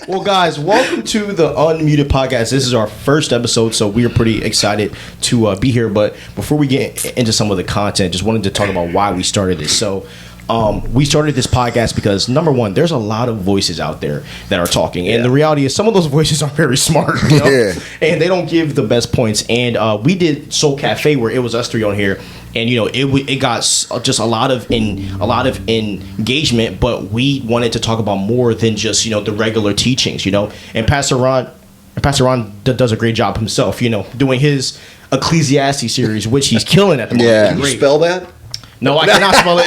Well, guys, welcome to the Unmuted Podcast. This is our first episode, so we are pretty excited to be here. But before we get into some of the content, just wanted to talk about why we started this. So we started this podcast because, number one, there's a lot of voices out there that are talking. And the reality is some of those voices aren't very smart, you know? And they don't give the best points. And we did Soul Cafe, where it was us three on here. And you know it got just a lot of engagement, but we wanted to talk about more than just the regular teachings, And Pastor Ron does a great job himself, doing his Ecclesiastes series, which he's killing at the moment. Yeah, can you spell that? No, I cannot spell it.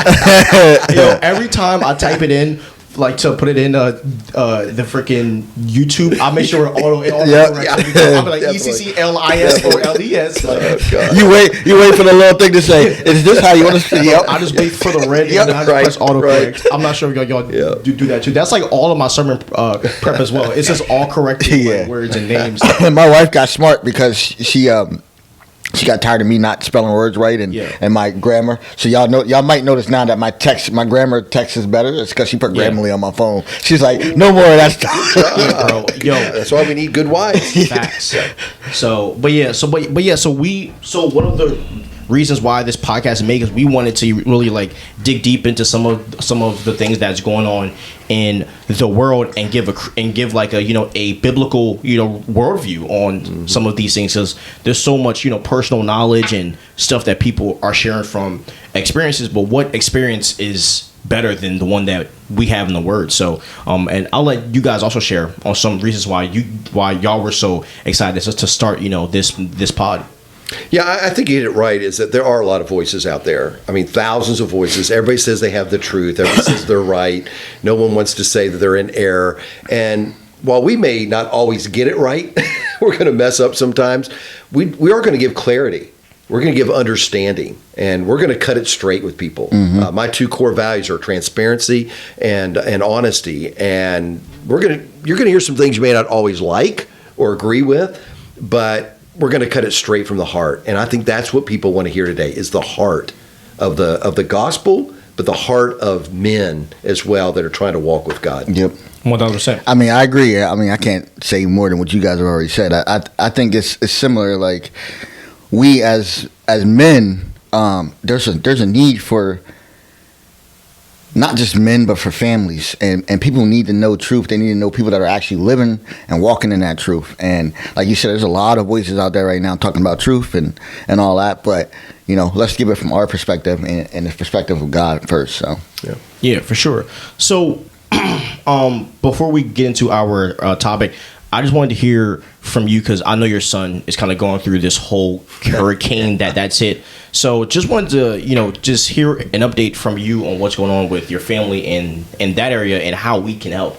Every time I type it in, like to put it in the freaking YouTube, I'll make sure auto I'll be like ECCLIS or LES. You wait for the little thing to say, is this how you want to say? Yep. I just wait for the red and I just press autocorrect. I'm not sure if y'all do that too. That's like all of my sermon prep as well. It's just all corrected words and names. My wife got smart because she got tired of me not spelling words right and my grammar. So y'all might notice now that my grammar text is better. It's because she put Grammarly on my phone. She's like, no more of that stuff. Bro, that's why we need good wives. Facts. So one of the reasons why this podcast is made is we wanted to really like dig deep into some of the things that's going on in the world and give like a biblical worldview on some of these things, because there's so much personal knowledge and stuff that people are sharing from experiences, but what experience is better than the one that we have in the Word? So and I'll let you guys also share on some reasons why y'all were so excited to start this pod. Yeah, I think you hit it right, is that there are a lot of voices out there. I mean, thousands of voices. Everybody says they have the truth. Everybody says they're right. No one wants to say that they're in error. And while we may not always get it right, we're going to mess up sometimes, we are going to give clarity. We're going to give understanding, and we're going to cut it straight with people. Mm-hmm. My two core values are transparency and honesty. And you're going to hear some things you may not always like or agree with, but we're going to cut it straight from the heart. And I think that's what people want to hear today, is the heart of the gospel, but the heart of men as well that are trying to walk with God. Yep. 1,000%. I mean, I agree. I mean, I can't say more than what you guys have already said. I think it's similar. Like, we as men, there's a need for not just men, but for families. And people need to know truth. They need to know people that are actually living and walking in that truth. And like you said, there's a lot of voices out there right now talking about truth and all that. But, let's give it from our perspective and the perspective of God first. So, yeah, for sure. So before we get into our topic, I just wanted to hear from you, because I know your son is kind of going through this whole hurricane that's hit. So just wanted to, just hear an update from you on what's going on with your family in that area and how we can help.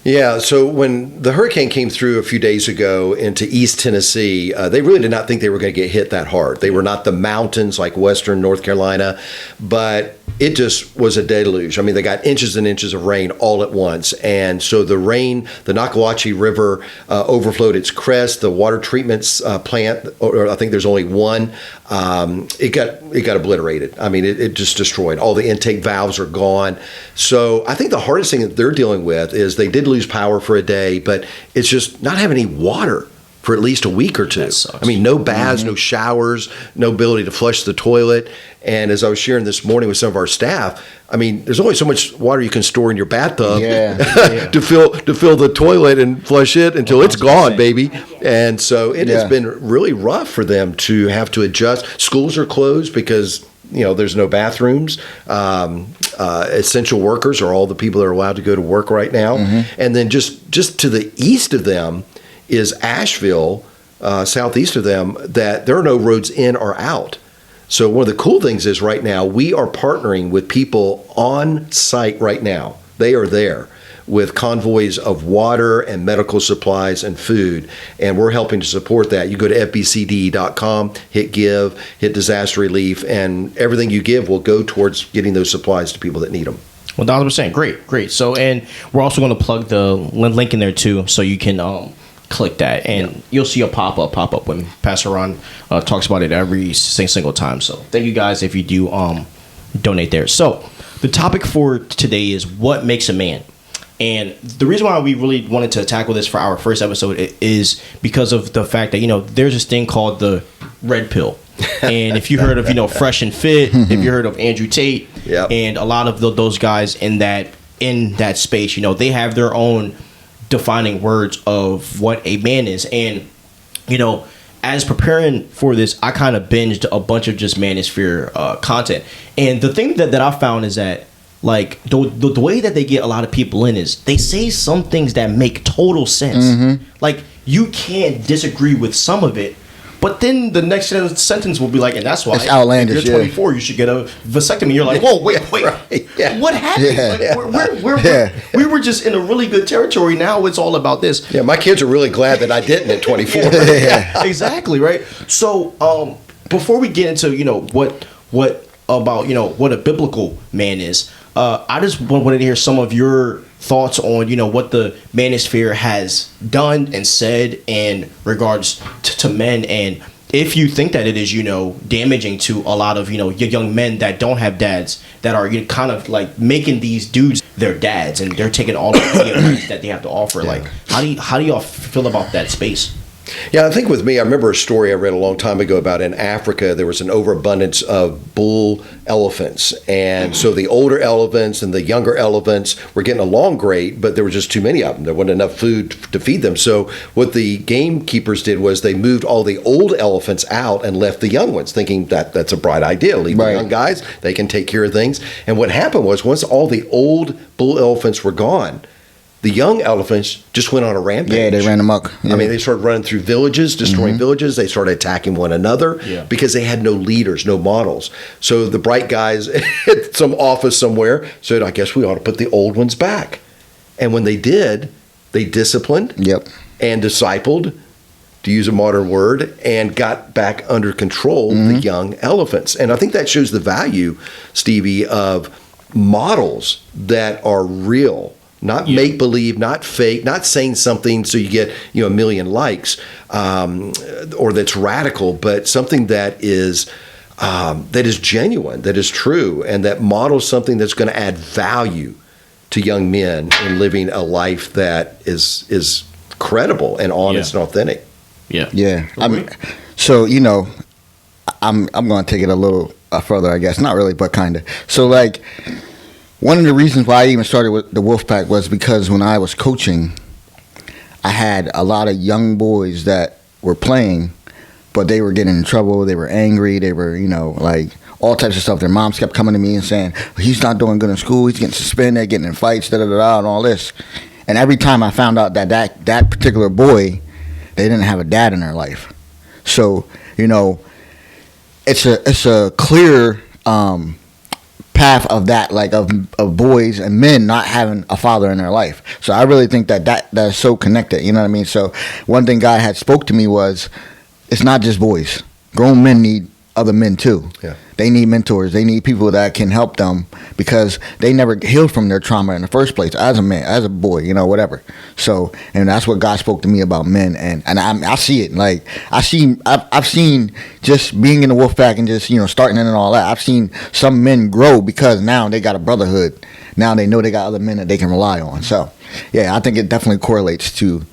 Yeah, so when the hurricane came through a few days ago into East Tennessee, they really did not think they were going to get hit that hard. They were not the mountains like Western North Carolina, but it just was a deluge. I mean, they got inches and inches of rain all at once. And so the rain, the Nockawahatchee River overflowed its crest. The water treatment plant, or I think there's only one, it got obliterated. I mean, it just destroyed. All the intake valves are gone. So I think the hardest thing that they're dealing with is they did lose power for a day, but it's just not having any water for at least a week or two. I mean, no baths, no showers, no ability to flush the toilet. And as I was sharing this morning with some of our staff, I mean, there's only so much water you can store in your bathtub to fill the toilet and flush it until it's gone, baby. And so it has been really rough for them to have to adjust. Schools are closed because there's no bathrooms. Essential workers are all the people that are allowed to go to work right now. Mm-hmm. And then just to the east of them is Asheville, southeast of them, that there are no roads in or out. So one of the cool things is right now we are partnering with people on site right now. They are there with convoys of water and medical supplies and food, and we're helping to support that. You go to fbcd.com, hit give, hit disaster relief, and everything you give will go towards getting those supplies to people that need them. 1,000%. Great. So, and we're also going to plug the link in there too, so you can click that, and you'll see a pop up when Pastor Ron talks about it every single time. So thank you guys if you do donate there. So the topic for today is what makes a man. And the reason why we really wanted to tackle this for our first episode is because of the fact that, there's this thing called the red pill. And if you heard of, Fresh and Fit, if you heard of Andrew Tate, and a lot of those guys in that space, they have their own defining words of what a man is. And, as preparing for this, I kind of binged a bunch of just manosphere content. And the thing that I found is that, like, the way that they get a lot of people in is they say some things that make total sense. Like, you can't disagree with some of it, but then the next sentence will be like, and that's why it's outlandish, if you're 24, you should get a vasectomy. You're like, whoa, wait, what happened? Like, we were just in a really good territory. Now it's all about this. Yeah, my kids are really glad that I didn't at 24. Exactly, right? So before we get into, what about, what a biblical man is, I just wanted to hear some of your thoughts on, what the manosphere has done and said in regards to men, and if you think that it is, damaging to a lot of, young men that don't have dads, that are kind of like making these dudes their dads, and they're taking all the advice that they have to offer. Like, how do y'all feel about that space? Yeah, I think with me, I remember a story I read a long time ago about in Africa, there was an overabundance of bull elephants. And so the older elephants and the younger elephants were getting along great, but there were just too many of them. There wasn't enough food to feed them. So what the gamekeepers did was they moved all the old elephants out and left the young ones, thinking that that's a bright idea. Leave the young guys, they can take care of things. And what happened was once all the old bull elephants were gone, the young elephants just went on a rampage. Yeah, they ran amok. Yeah. I mean, they started running through villages, destroying villages. They started attacking one another because they had no leaders, no models. So the bright guys at some office somewhere said, I guess we ought to put the old ones back. And when they did, they disciplined and discipled, to use a modern word, and got back under control the young elephants. And I think that shows the value, Stevie, of models that are real. Not make-believe, not fake, not saying something so you get a million likes, or that's radical, but something that is genuine, that is true, and that models something that's going to add value to young men in living a life that is credible and honest and authentic. Yeah. I mean, so I'm going to take it a little further, I guess. Not really, but kind of. So like, one of the reasons why I even started with the Wolfpack was because when I was coaching, I had a lot of young boys that were playing, but they were getting in trouble. They were angry. They were, like all types of stuff. Their moms kept coming to me and saying, he's not doing good in school. He's getting suspended, getting in fights, and all this. And every time I found out that particular boy, they didn't have a dad in their life. So, it's a clear path of that, like of boys and men not having a father in their life. So I really think that is so connected. You know what I mean? So one thing God had spoke to me was, it's not just boys. Grown men need other men too. Yeah. They need mentors. They need people that can help them because they never healed from their trauma in the first place as a man, as a boy, whatever. So, and that's what God spoke to me about men, and I see it. Like I've seen just being in the Wolfpack and just starting in and all that. I've seen some men grow because now they got a brotherhood. Now they know they got other men that they can rely on. So, yeah, I think it definitely correlates to,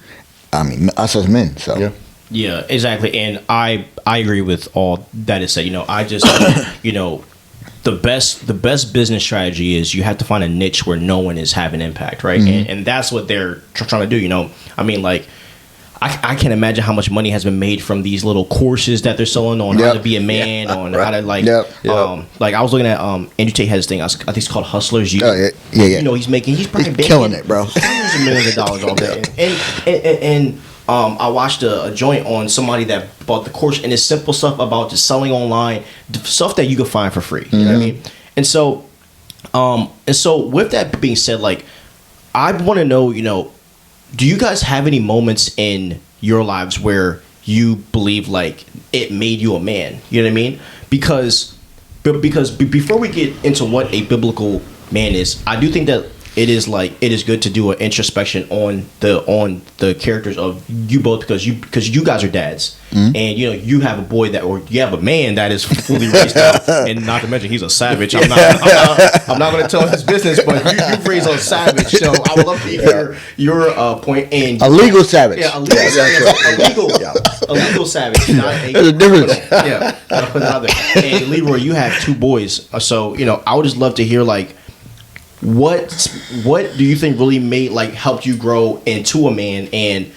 us as men. So. Yeah. Yeah, exactly, and I agree with all that is said. I just the best business strategy is you have to find a niche where no one is having impact, right? And that's what they're trying to do. I mean, like I can't imagine how much money has been made from these little courses that they're selling on how to be a man, on how to like I was looking at Andrew Tate has this thing. I think it's called Hustlers. Yeah. He's probably killing it, bro. Hundreds of millions of dollars all day, and I watched a joint on somebody that bought the course, and it's simple stuff about just selling online, stuff that you can find for free. You know what I mean? And so with that being said, like, I want to know, do you guys have any moments in your lives where you believe like it made you a man? You know what I mean? Because before we get into what a biblical man is, I do think that it is good to do an introspection on the characters of you both because you guys are dads, and you have a boy or you have a man that is fully raised out, and not to mention he's a savage. I'm not going to tell his business, but you've raised a savage. So I would love to hear your point. And a legal savage. Yeah, a legal savage. Not There's a difference. Gotta put it out there. And Leroy, you have 2 boys, so I would just love to hear what do you think really helped you grow into a man, and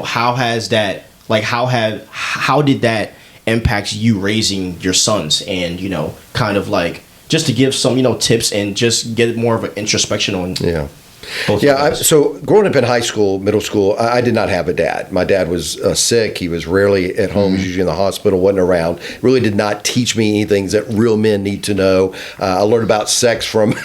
how has that how did that impact you raising your sons, and kind of just to give some tips and just get more of an introspection on so growing up in high school, middle school, I did not have a dad. My dad was sick. He was rarely at home. He was usually in the hospital, wasn't around. Really did not teach me anything that real men need to know. I learned about sex from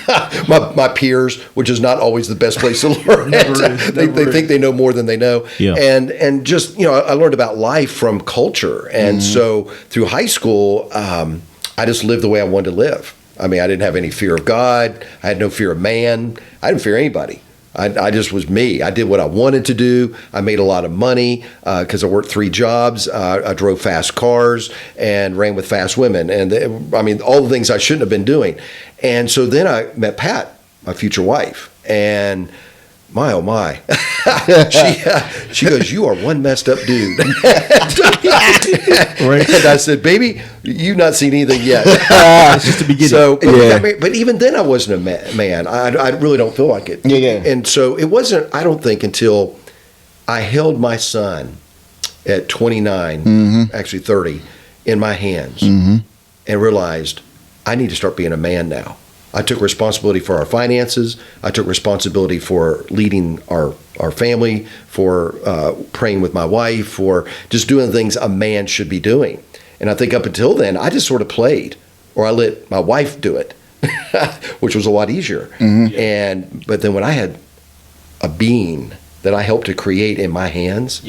my peers, which is not always the best place to learn it. They think they know more than they know. Yeah. And just, I learned about life from culture. And so through high school, I just lived the way I wanted to live. I mean, I didn't have any fear of God. I had no fear of man. I didn't fear anybody. I just was me. I did what I wanted to do. I made a lot of money because I worked 3 jobs. I drove fast cars and ran with fast women. And all the things I shouldn't have been doing. And so then I met Pat, my future wife. And my, oh my, she goes, "You are one messed up dude." Right. And I said, "Baby, you've not seen anything yet." It's just the beginning. So, but even then I wasn't a man. I really don't feel like it. Yeah. And so it wasn't, I don't think, until I held my son at 29, actually 30, in my hands and realized I need to start being a man now. I took responsibility for our finances. I took responsibility for leading our family, for praying with my wife, for just doing the things a man should be doing. And I think up until then, I just sort of played, or I let my wife do it, which was a lot easier. But then when I had a being that I helped to create in my hands,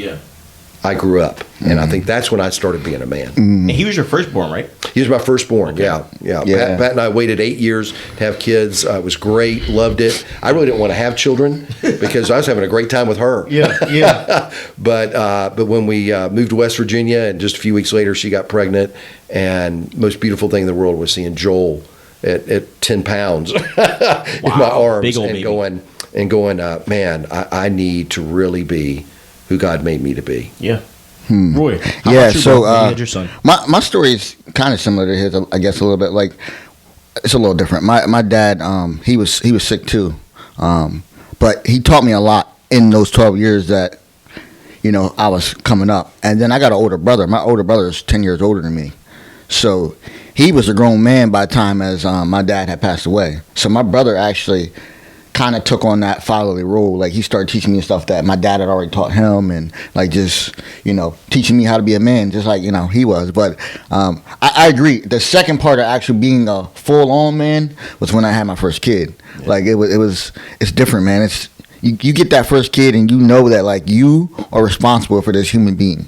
I grew up, and I think that's when I started being a man. And he was your firstborn, right? He was my firstborn. Yeah. Pat and I waited 8 years to have kids. It was great, loved it. I really didn't want to have children because I was having a great time with her. But when we moved to West Virginia, and just a few weeks later, she got pregnant, and most beautiful thing in the world was seeing Joel at 10 pounds in my arms, big old and going, man, I need to really be who God made me to be. Yeah. Roy, how about you, so you had your son? My story is kind of similar to his, I guess, a little bit. It's a little different. My dad, he was sick too, but he taught me a lot in those 12 years that I was coming up. And then I got an older brother. My older brother is 10 years older than me, so he was a grown man by the time as my dad had passed away. So my brother actually kind of took on that fatherly role. He started teaching me stuff that my dad had already taught him, and just teaching me how to be a man, just like he was. But I agree. The second part of actually being a full-on man was when I had my first kid. It's different, man. It's you get that first kid, and that you are responsible for this human being.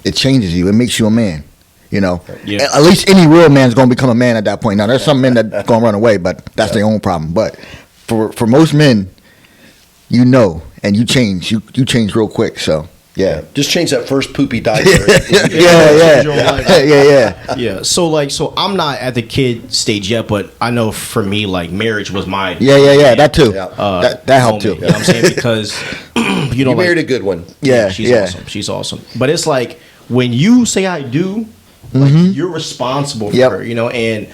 It changes you. It makes you a man. At least any real man's gonna become a man at that point. Now there's some men that gonna run away, but that's their own problem. But for most men, and you change. You change real quick. So yeah, just change that first poopy diaper. Yeah. So I'm not at the kid stage yet, but I know for me, marriage was my that too. That helped too. You know what I'm saying? Because you married a good one. Yeah, awesome. She's awesome. But it's when you say I do, you're responsible for her. And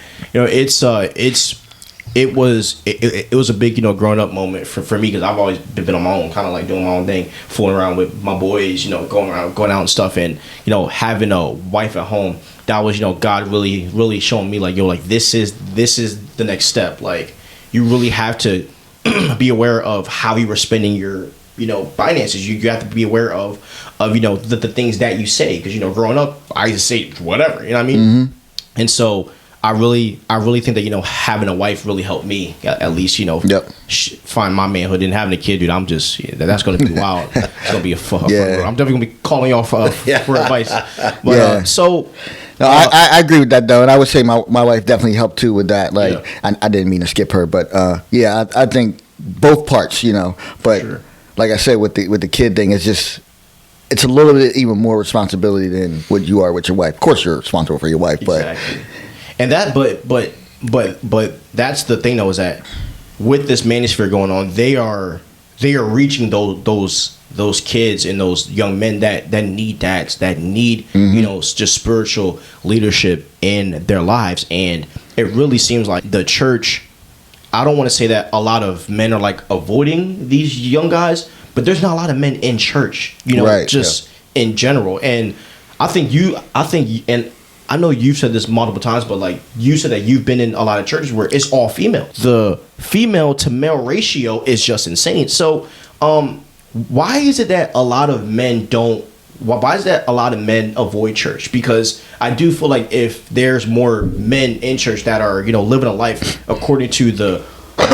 it was a big growing up moment for me, because I've always been on my own, kind of doing my own thing, fooling around with my boys, going out and stuff, and having a wife at home. That was God really showing me this is the next step. You really have to be aware of how you were spending your finances. You have to be aware of the things that you say, because growing up I used to say whatever, what I mean. And so I really think that having a wife really helped me at least find my manhood. And having a kid, dude, I'm just that's going to be wild. It's going to be a fun. I'm definitely going to be calling y'all for advice. But, No, I agree with that though, and I would say my wife definitely helped too with that. I didn't mean to skip her, but I think both parts, but Sure. like I said, with the kid thing, it's a little bit even more responsibility than what you are with your wife. Of course, you're responsible for your wife, Exactly. And that, but that's the thing though, is that with this manosphere going on, they are reaching those kids and those young men that need dads, that need just spiritual leadership in their lives. And it really seems like the church, I don't want to say that a lot of men are like avoiding these young guys, but there's not a lot of men in church, Right, in general. And and I know you've said this multiple times, but like you said that you've been in a lot of churches where it's all female. The female to male ratio is just insane. So, why is it that a lot of men why is that a lot of men avoid church? Because I do feel like if there's more men in church that are, living a life according to the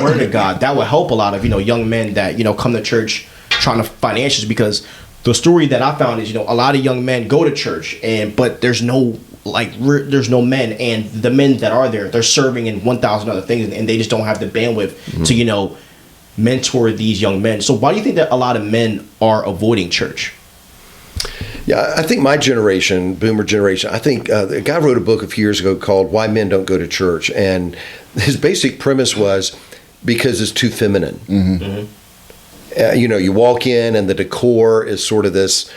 word of God, that would help a lot of, young men that, come to church trying to find answers. Because the story that I found is, a lot of young men go to church but there's no there's no men, and the men that are there, they're serving in 1,000 other things, and they just don't have the bandwidth to, mentor these young men. So why do you think that a lot of men are avoiding church? Yeah, I think my generation, boomer generation, I think a guy wrote a book a few years ago called Why Men Don't Go to Church. And his basic premise was because it's too feminine. You walk in and the decor is sort of this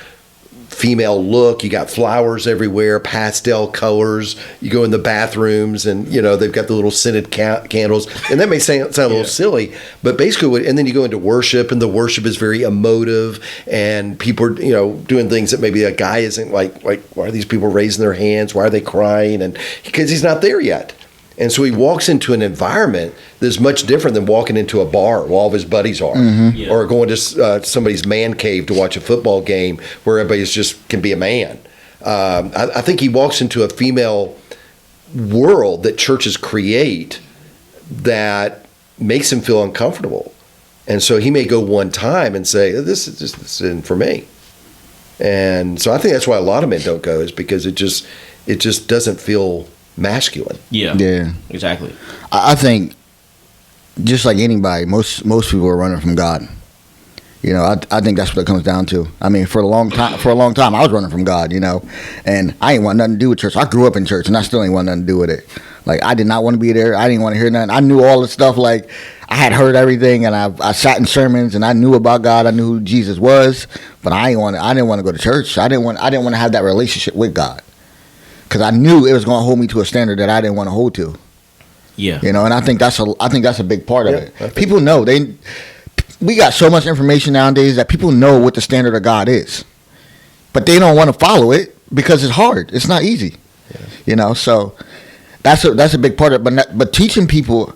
female look. You got flowers everywhere, pastel colors. You go in the bathrooms and, they've got the little scented candles. And that may sound a little silly, but basically, and then you go into worship, and the worship is very emotive, and people are, doing things that maybe a guy isn't like, why are these people raising their hands? Why are they crying? And because he's not there yet. And so he walks into an environment that's much different than walking into a bar where all of his buddies are, or going to somebody's man cave to watch a football game where everybody's just can be a man. I think he walks into a female world that churches create that makes him feel uncomfortable. And so he may go one time and say, this isn't for me. And so I think that's why a lot of men don't go, is because it just doesn't feel masculine. Yeah, Exactly. I think just like anybody, most people are running from God. I think that's what it comes down to. I mean, for a long time, I was running from God. And I ain't want nothing to do with church. I grew up in church, and I still ain't want nothing to do with it. Like, I did not want to be there. I didn't want to hear nothing. I knew all the stuff. Like, I had heard everything, and I sat in sermons, and I knew about God. I knew who Jesus was, but I didn't want to go to church. I didn't want to have that relationship with God, because I knew it was going to hold me to a standard that I didn't want to hold to. Yeah. And I think that's a big part of it. People know we got so much information nowadays that people know what the standard of God is, but they don't want to follow it because it's hard. It's not easy. So that's a big part of it. But teaching people,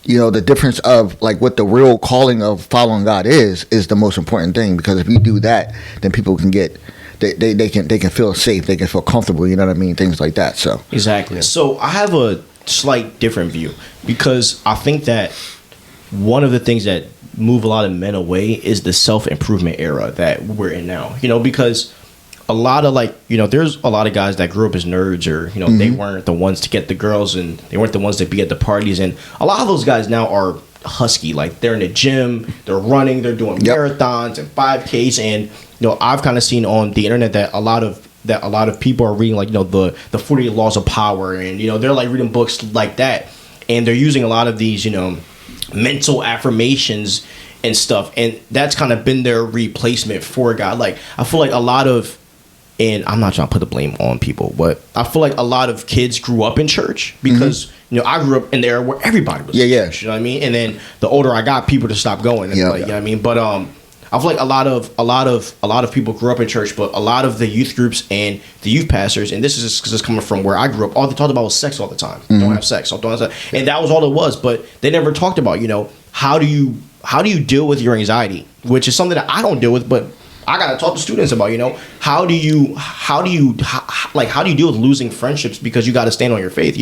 the difference of like what the real calling of following God is the most important thing, because if you do that, then people can get. They can feel safe. They can feel comfortable. You know what I mean? Things like that. So exactly. Yeah. So I have a slight different view, because I think that one of the things that move a lot of men away is the self-improvement era that we're in now. Because a lot of there's a lot of guys that grew up as nerds, or they weren't the ones to get the girls, and they weren't the ones to be at the parties, and a lot of those guys now are husky. Like, they're in the gym, they're running, they're doing marathons and 5Ks, and I've kind of seen on the internet that a lot of people are reading the 48 Laws of Power, and they're like reading books like that, and they're using a lot of these mental affirmations and stuff, and that's kind of been their replacement for God. Like, I feel like a lot of, and I'm not trying to put the blame on people, but I feel like a lot of kids grew up in church because I grew up in the era where everybody was in church, you know what I mean? And then the older I got, people just stopped going. And you know what I mean? But I feel like a lot of people grew up in church, but a lot of the youth groups and the youth pastors, and this is just coming from where I grew up, all they talked about was sex all the time. Don't have sex, don't have sex, and that was all it was. But they never talked about how do you deal with your anxiety, which is something that I don't deal with, but I gotta talk to students about, how do you deal with losing friendships because you got to stand on your faith,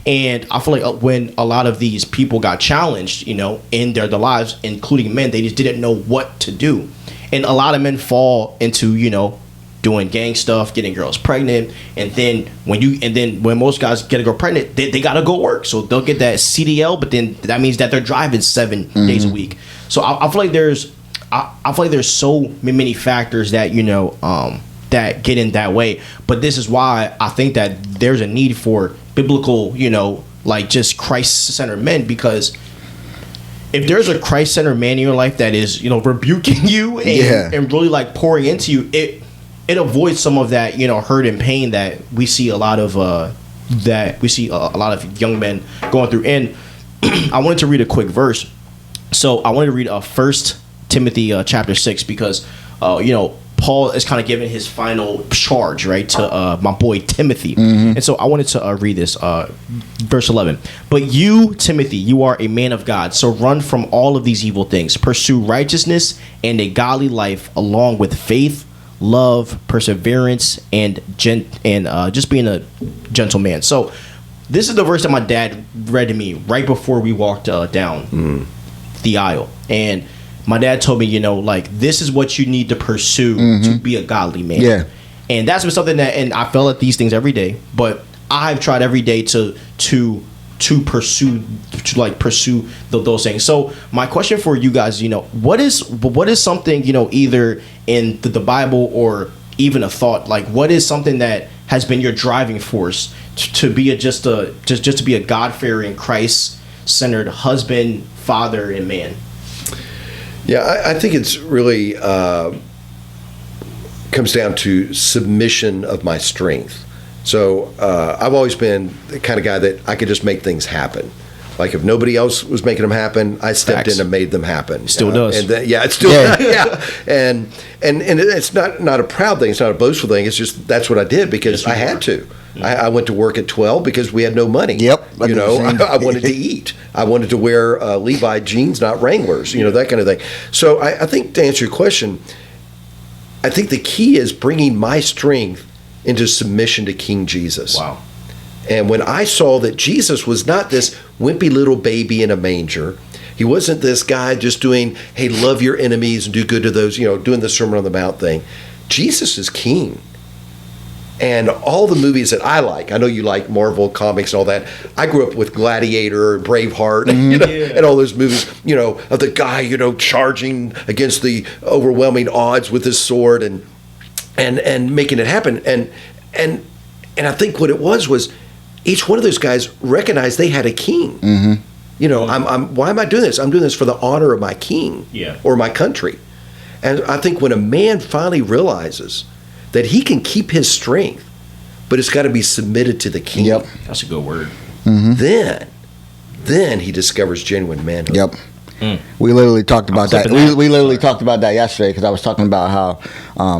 And I feel like when a lot of these people got challenged, in their lives, including men, they just didn't know what to do, and a lot of men fall into doing gang stuff, getting girls pregnant, and then when most guys get a girl pregnant, they gotta go work, so they'll get that CDL, but then that means that they're driving 7 days a week. So I feel like there's so many factors that that get in that way. But this is why I think that there's a need for biblical, like just Christ-centered men, because if there's a Christ-centered man in your life that is, rebuking you and really like pouring into you, it avoids some of that, hurt and pain that we see a lot of young men going through. And I wanted to read a quick verse. So I wanted to read 1 Timothy chapter 6, because Paul is kind of giving his final charge, right, to my boy Timothy. And so I wanted to read this, verse 11. But you, Timothy, you are a man of God, so run from all of these evil things. Pursue righteousness and a godly life, along with faith, love, perseverance, and just being a gentle man. So this is the verse that my dad read to me right before we walked down the aisle. And my dad told me, like, this is what you need to pursue to be a godly man. Yeah. And that's been something that, and I fell at these things every day, but I've tried every day to pursue those things. So my question for you guys, what is something, either in the Bible or even a thought, like what is something that has been your driving force to be just to be a God-fearing, Christ-centered husband, father, and man? Yeah, I think it's really comes down to submission of my strength. So I've always been the kind of guy that I could just make things happen. Like if nobody else was making them happen, I stepped in and made them happen. Still does. And it still does. Yeah. And it's not a proud thing. It's not a boastful thing. It's just that's what I did because I had to. I went to work at 12 because we had no money. Yep. I wanted to eat. I wanted to wear Levi jeans, not Wranglers, that kind of thing. So I think to answer your question, I think the key is bringing my strength into submission to King Jesus. Wow. And when I saw that Jesus was not this wimpy little baby in a manger, he wasn't this guy just doing, hey, love your enemies and do good to those, doing the Sermon on the Mount thing. Jesus is king. And all the movies that I like, I know you like Marvel comics and all that. I grew up with Gladiator, Braveheart, and all those movies, of the guy, charging against the overwhelming odds with his sword and making it happen. And I think what it was each one of those guys recognized they had a king. Why am I doing this? I'm doing this for the honor of my king or my country. And I think when a man finally realizes that he can keep his strength, but it's got to be submitted to the king. Yep. That's a good word. Then he discovers genuine manhood. Yep. We literally talked about that. We literally talked about that yesterday because I was talking about how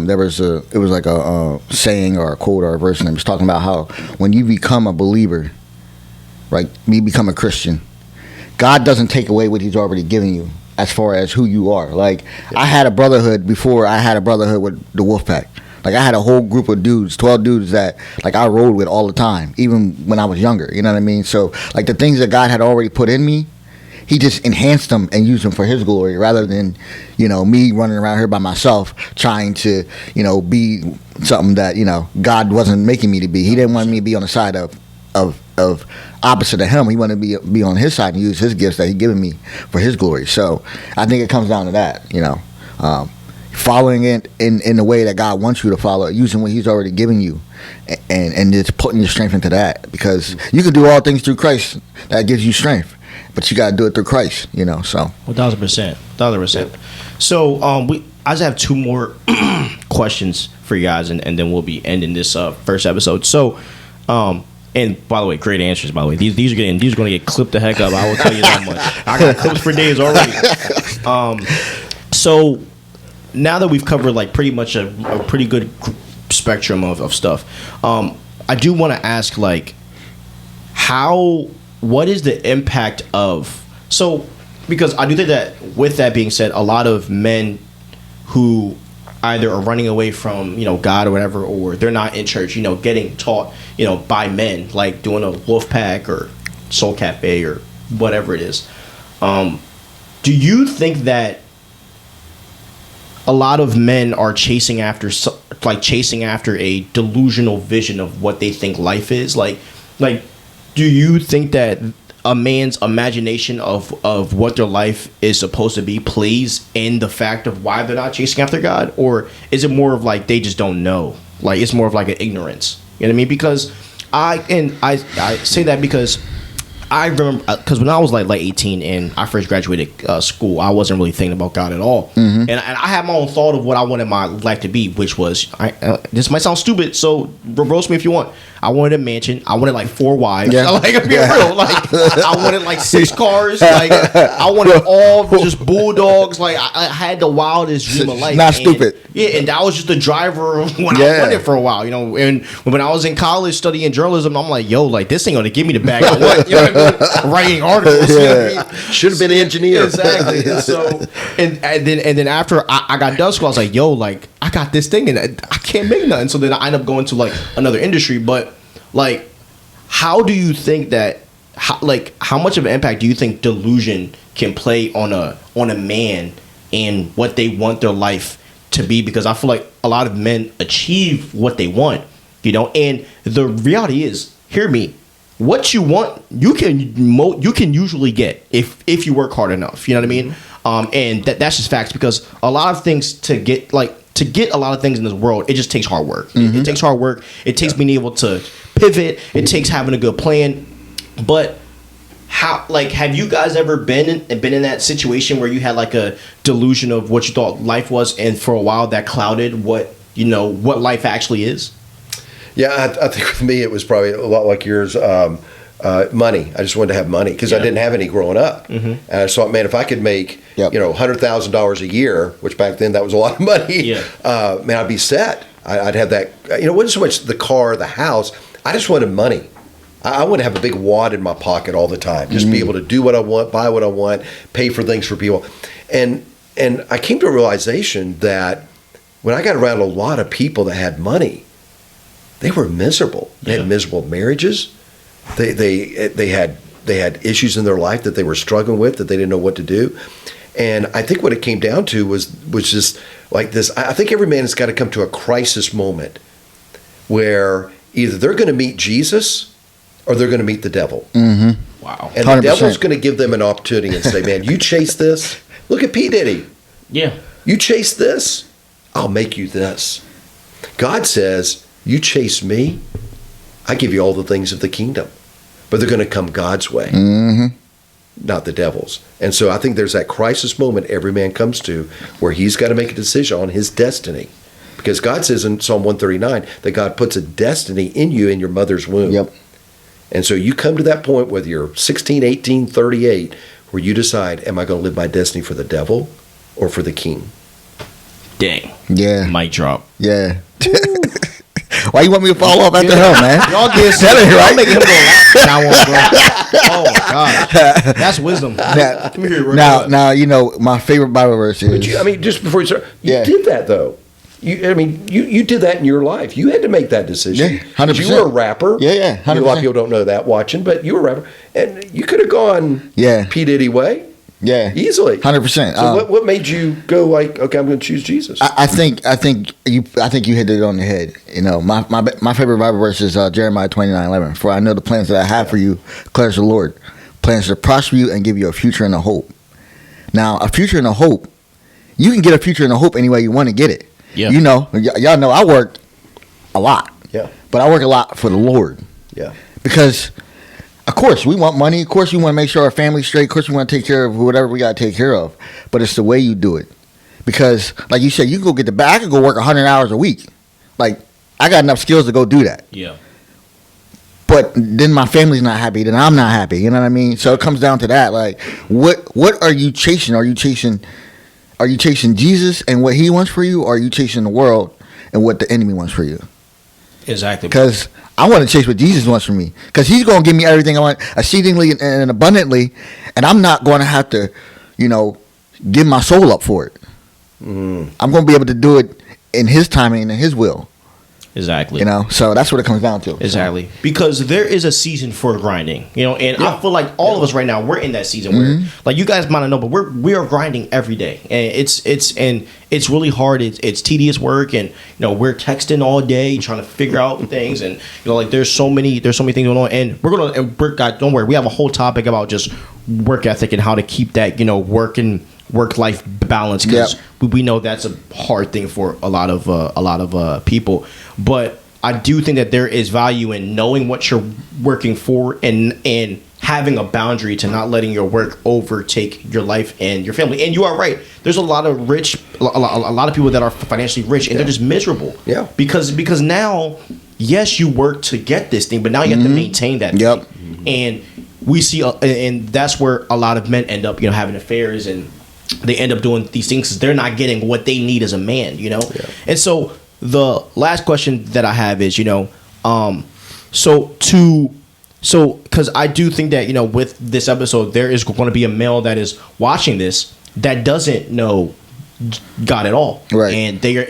it was like a saying or a quote or a verse, and I was talking about how when you become a believer, right, you become a Christian, God doesn't take away what he's already given you as far as who you are. Like, I had a brotherhood before I had a brotherhood with the Wolfpack. Like, I had a whole group of dudes, 12 dudes that, like, I rode with all the time, even when I was younger, you know what I mean? So, like, the things that God had already put in me, he just enhanced them and used them for his glory rather than, me running around here by myself trying to, be something that, God wasn't making me to be. He didn't want me to be on the side of opposite of him. He wanted to be on his side and use his gifts that he given me for his glory. So, I think it comes down to that, following it in the way that God wants you to follow it, using what he's already given you, and just putting your strength into that, because you can do all things through Christ that gives you strength, but you got to do it through Christ, so 1,000%. So I just have two more questions for you guys, and then we'll be ending this first episode. So and by the way, great answers, by the way. These are going to get clipped the heck up, I will tell you that much. I got clips for days already. So now that we've covered like pretty much a pretty good spectrum of stuff, I do want to ask, like, what is the impact of, because I do think that with that being said, a lot of men who either are running away from, God or whatever, or they're not in church, getting taught, by men, like doing a Wolfpack or Soul Cafe or whatever it is. Do you think that a lot of men are chasing after like chasing after a delusional vision of what they think life is. Like do you think that a man's imagination of what their life is supposed to be plays in the fact of why they're not chasing after God? Or is it more of like they just don't know? Like it's more of like an ignorance. You know what I mean? Because I say that because I remember, because when I was like 18 and I first graduated school, I wasn't really thinking about God at all. Mm-hmm. And I had my own thought of what I wanted my life to be, which was, this might sound stupid, so roast me if you want. I wanted a mansion. I wanted like 4 wives. Yeah. Like, I'm being real. Like, I wanted like 6 cars. Like, I wanted all just bulldogs. Like, I had the wildest dream of life. Not stupid. Yeah, and that was just the driver of what I wanted for a while, you know. And when I was in college studying journalism, I'm like, yo, like, this ain't gonna give me the bag I want. You know what I mean? Writing articles. You know what I mean? Should have been an engineer. Exactly. And so, and then after I got done school, I was like, yo, like, I got this thing and I can't make nothing. So then I ended up going to like another industry. But like, how do you think that? How much of an impact do you think delusion can play on a man and what they want their life to be? Because I feel like a lot of men achieve what they want, you know. And the reality is, hear me, what you want, you can usually get if you work hard enough. You know what I mean? And that's just facts, because a lot of things to get a lot of things in this world, it just takes hard work. Mm-hmm. It takes hard work. It takes being able to pivot. It takes having a good plan. But how, like, have you guys ever been in that situation where you had like a delusion of what you thought life was, and for a while that clouded what life actually is? Yeah, I think with me it was probably a lot like yours. Money. I just wanted to have money because I didn't have any growing up. Mm-hmm. And I thought, man, if I could make $100,000 a year, which back then that was a lot of money, man, I'd be set. I'd have that. It wasn't so much the car, the house. I just wanted money. I want to have a big wad in my pocket all the time. Just be able to do what I want, buy what I want, pay for things for people. And I came to a realization that when I got around a lot of people that had money, they were miserable. They had miserable marriages. They had issues in their life that they were struggling with, that they didn't know what to do. And I think what it came down to was just like this. I think every man has got to come to a crisis moment where either they're going to meet Jesus or they're going to meet the devil. Mm-hmm. Wow. And 100%. The devil's going to give them an opportunity and say, man, you chase this. Look at P. Diddy. Yeah. You chase this, I'll make you this. God says, you chase me, I give you all the things of the kingdom. But they're going to come God's way, not the devil's. And so I think there's that crisis moment every man comes to where he's got to make a decision on his destiny. Because God says in Psalm 139 that God puts a destiny in you in your mother's womb. Yep. And so you come to that point, whether you're 16, 18, 38, where you decide, am I going to live my destiny for the devil or for the king? Dang. Yeah. Mic drop. Yeah. Why you want me to follow up after him, man? Y'all get it right. I'm making him go laugh. Oh my God, that's wisdom. Come here. Now, my favorite Bible verse is. But just before you start, you did that though. You did that in your life. You had to make that decision. Yeah, 100%. You were a rapper. Yeah, 100%. A lot of people don't know that watching, but you were a rapper, and you could have gone P. Diddy way. Yeah, easily, 100%. So what made you go like, okay, I'm going to choose Jesus? I think you hit it on the head. My favorite Bible verse is Jeremiah 29:11. For I know the plans that I have for you, declares the Lord, plans to prosper you and give you a future and a hope. Now, a future and a hope, you can get a future and a hope any way you want to get it. Yeah, y'all know I work a lot. Yeah, but I work a lot for the Lord. Yeah, because. Of course, we want money. Of course, we want to make sure our family's straight. Of course, we want to take care of whatever we got to take care of. But it's the way you do it. Because, like you said, you can go get the bag. I could go work 100 hours a week. Like, I got enough skills to go do that. Yeah. But then my family's not happy. Then I'm not happy. You know what I mean? So it comes down to that. Like, what are you chasing? Are you chasing Jesus and what he wants for you? Or are you chasing the world and what the enemy wants for you? Exactly. Because I want to chase what Jesus wants from me. Because he's going to give me everything I want exceedingly and abundantly. And I'm not going to have to, give my soul up for it. I'm going to be able to do it in his timing and in his will. Exactly. You know, so that's what it comes down to. Exactly. Because there is a season for grinding, you know, and I feel like all of us right now, we're in that season where, like, you guys might not know, but we are grinding every day, and it's really hard. It's tedious work, and, you know, we're texting all day trying to figure out things, and, you know, like, there's so many things going on, and God, don't worry, we have a whole topic about just work ethic and how to keep that, you know, work-life balance, because we know that's a hard thing for a lot of people. But I do think that there is value in knowing what you're working for, and having a boundary to not letting your work overtake your life and your family. And you are right. There's a lot of a lot of people that are financially rich, and they're just miserable. Yeah. Because now, yes, you work to get this thing, but now you have to maintain that thing. And we see, and that's where a lot of men end up, you know, having affairs, and they end up doing these things because they're not getting what they need as a man, you know? Yeah. And so the last question that I have is, you know, because I do think that, you know, with this episode, there is going to be a male that is watching this that doesn't know God at all. Right. And they are,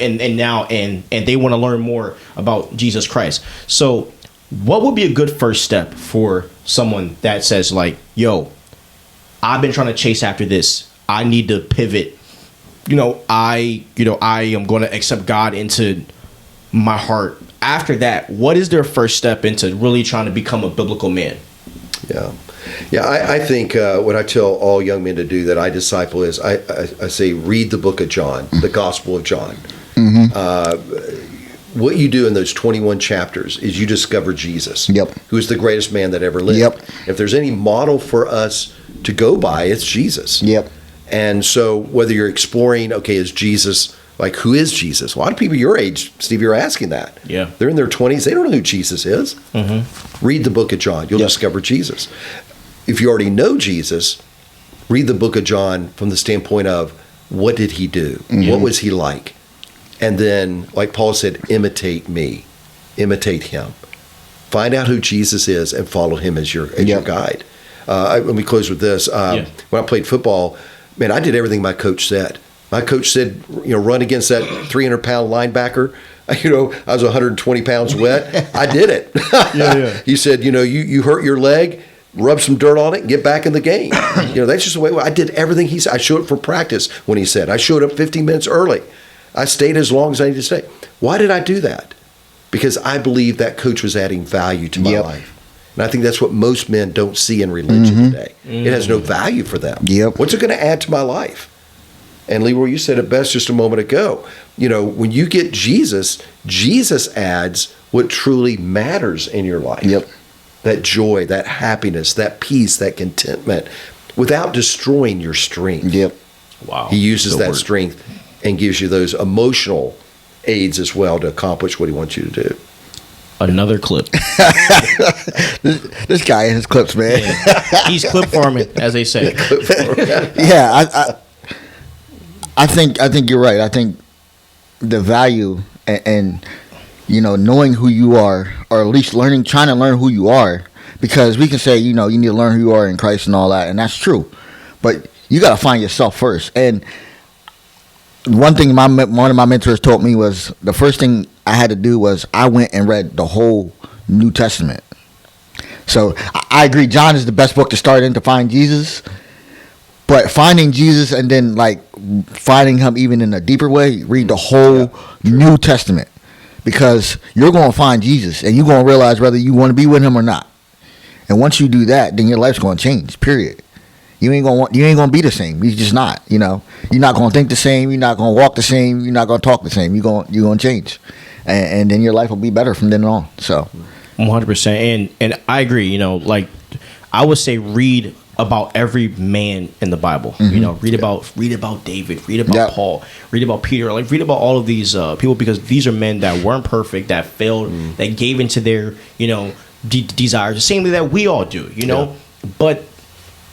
and they want to learn more about Jesus Christ. So what would be a good first step for someone that says, like, yo, I've been trying to chase after this, I need to pivot. I am going to accept God into my heart. After that, what is their first step into really trying to become a biblical man? Yeah, I think what I tell all young men to do that I disciple is I say read the book of John, the Gospel of John. What you do in those 21 chapters is you discover Jesus, who is the greatest man that ever lived. If there's any model for us to go by, it's Jesus. And so whether you're exploring, okay, is Jesus, like, who is Jesus? A lot of people your age, Steve, you're asking that. Yeah. They're in their 20s. They don't know who Jesus is. Read the book of John. You'll discover Jesus. If you already know Jesus, read the book of John from the standpoint of, what did he do? What was he like? And then, like Paul said, imitate me. Imitate him. Find out who Jesus is and follow him as your guide. Let me close with this. When I played football, man, I did everything my coach said. My coach said, run against that 300-pound linebacker. I was 120 pounds wet. I did it. He said, you hurt your leg, rub some dirt on it, and get back in the game. That's just the way I did everything he said. I showed up for practice when he said. I showed up 15 minutes early. I stayed as long as I needed to stay. Why did I do that? Because I believe that coach was adding value to my life. And I think that's what most men don't see in religion today. It has no value for them. What's it going to add to my life? And Leroy, you said it best just a moment ago. When you get Jesus, Jesus adds what truly matters in your life. That joy, that happiness, that peace, that contentment, without destroying your strength. Wow. He uses that strength and gives you those emotional aids as well to accomplish what he wants you to do. Another clip. This guy and his clips, man. Yeah. He's clip farming, as they say. I think you're right. I think the value and knowing who you are, or at least trying to learn who you are, because we can say you need to learn who you are in Christ and all that, and that's true. But you got to find yourself first. And one thing one of my mentors taught me was the first thing I had to do was I went and read the whole New Testament. So I agree, John is the best book to start in to find Jesus. But finding Jesus and then finding him even in a deeper way, read the whole New Testament, because you're going to find Jesus and you're going to realize whether you want to be with him or not. And once you do that, then your life's going to change. Period. You ain't gonna be the same. You're just not. You're not gonna think the same. You're not gonna walk the same. You're not gonna talk the same. You're gonna change, and then your life will be better from then on. So, 100%. And I agree. I would say read about every man in the Bible. Read about David. Read about Paul. Read about Peter. Read about all of these people, because these are men that weren't perfect, that failed, that gave into their desires the same way that we all do. But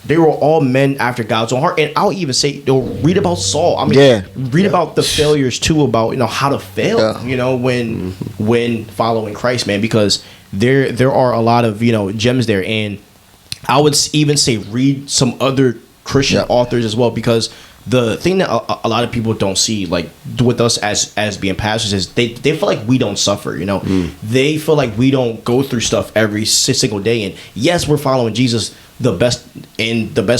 they were all men after God's own heart. And I'll even say, read about Saul. Read about the failures too, about how to fail, when following Christ, man, because there are a lot of gems there. And I would even say read some other Christian authors as well, because the thing that a lot of people don't see, like with us as being pastors, is they feel like we don't suffer. You know, they feel like we don't go through stuff every single day. And yes, we're following Jesus the best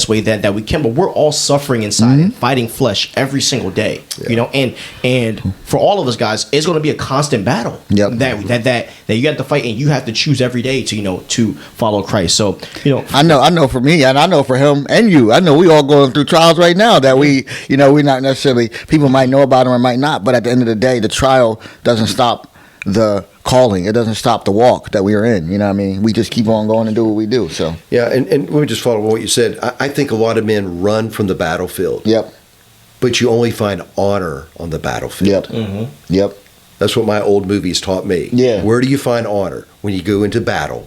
way that we can, but we're all suffering inside and fighting flesh every single day. You know, and for all of us guys, it's going to be a constant battle. That you have to fight, and you have to choose every day to follow Christ. So I know for me, and I know for him and you, I know we all going through trials right now that we're not necessarily, people might know about them or might not, but at the end of the day, the trial doesn't stop the calling. It doesn't stop the walk that we are in. You know what I mean? We just keep on going and do what we do. So yeah, and let me just follow what you said. I think a lot of men run from the battlefield. Yep. But you only find honor on the battlefield. Yep. Yep. That's what my old movies taught me. Yeah. Where do you find honor? When you go into battle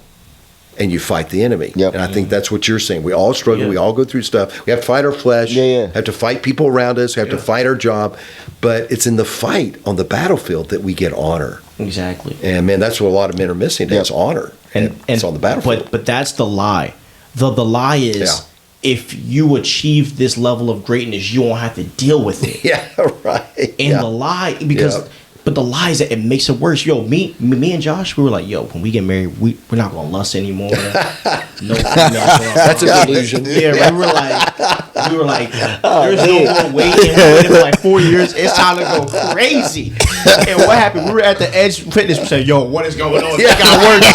and you fight the enemy. Yep. And I think that's what you're saying. We all struggle. We all go through stuff. We have to fight our flesh. Have to fight people around us. We have to fight our job. But it's in the fight on the battlefield that we get honor. Exactly. And man, that's what a lot of men are missing. That's honor. And it's on the battlefield. But that's the lie. The lie is if you achieve this level of greatness, you won't have to deal with it. Yeah, right. And the lie, because but the lie is that it makes it worse. Yo, me and Josh, we were like, yo, when we get married, we're not gonna lust anymore. No, that's a delusion. Yeah, right. We were like, there's no more waiting. We waited for like 4 years. It's time to go crazy. And what happened? We were at the Edge Fitness. We said, yo, what is going on? It got worse.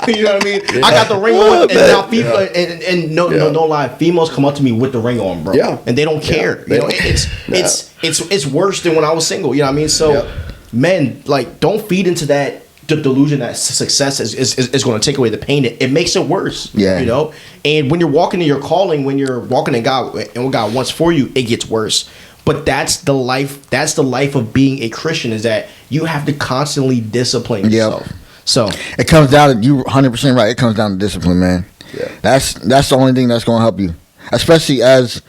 You know what I mean? Yeah. I got the ring on, and now people, and no lie, females come up to me with the ring on, bro. Yeah. And they don't care. You know, it's worse than when I was single. You know what I mean? So, men, like, don't feed into that delusion that success is going to take away the pain. It makes it worse. Yeah. You know? And when you're walking in your calling, when you're walking in God and what God wants for you, it gets worse. But that's the life. That's the life of being a Christian, is that you have to constantly discipline yourself. Yep. So it comes down to, you 100% right. It comes down to discipline, man. Yeah. That's the only thing that's going to help you, especially as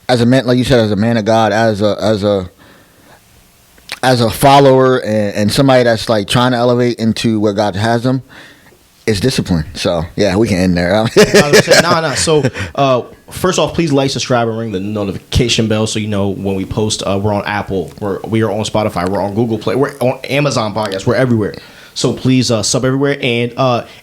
a man, like you said, as a man of God, as a follower, and somebody that's like trying to elevate into where God has them. It's discipline. So yeah, we can end there. No. So first off, please like, subscribe, and ring the notification bell so you know when we post. We're on Apple. We are on Spotify. We're on Google Play. We're on Amazon Podcasts. We're everywhere. So please sub everywhere. And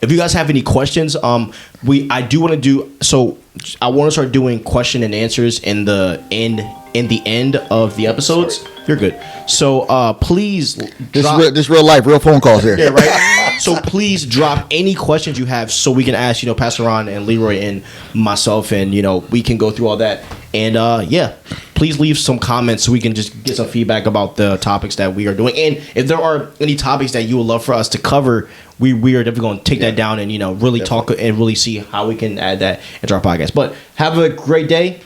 if you guys have any questions, I do want to do. So I want to start doing question and answers in the end of the episodes. You're good. So please, this real life, real phone calls here. Yeah, right. So please drop any questions you have so we can ask, Pastor Ron and Leroy and myself, and we can go through all that. And please leave some comments so we can just get some feedback about the topics that we are doing. And if there are any topics that you would love for us to cover, we are definitely going to take that down and really talk and really see how we can add that into our podcast. But have a great day.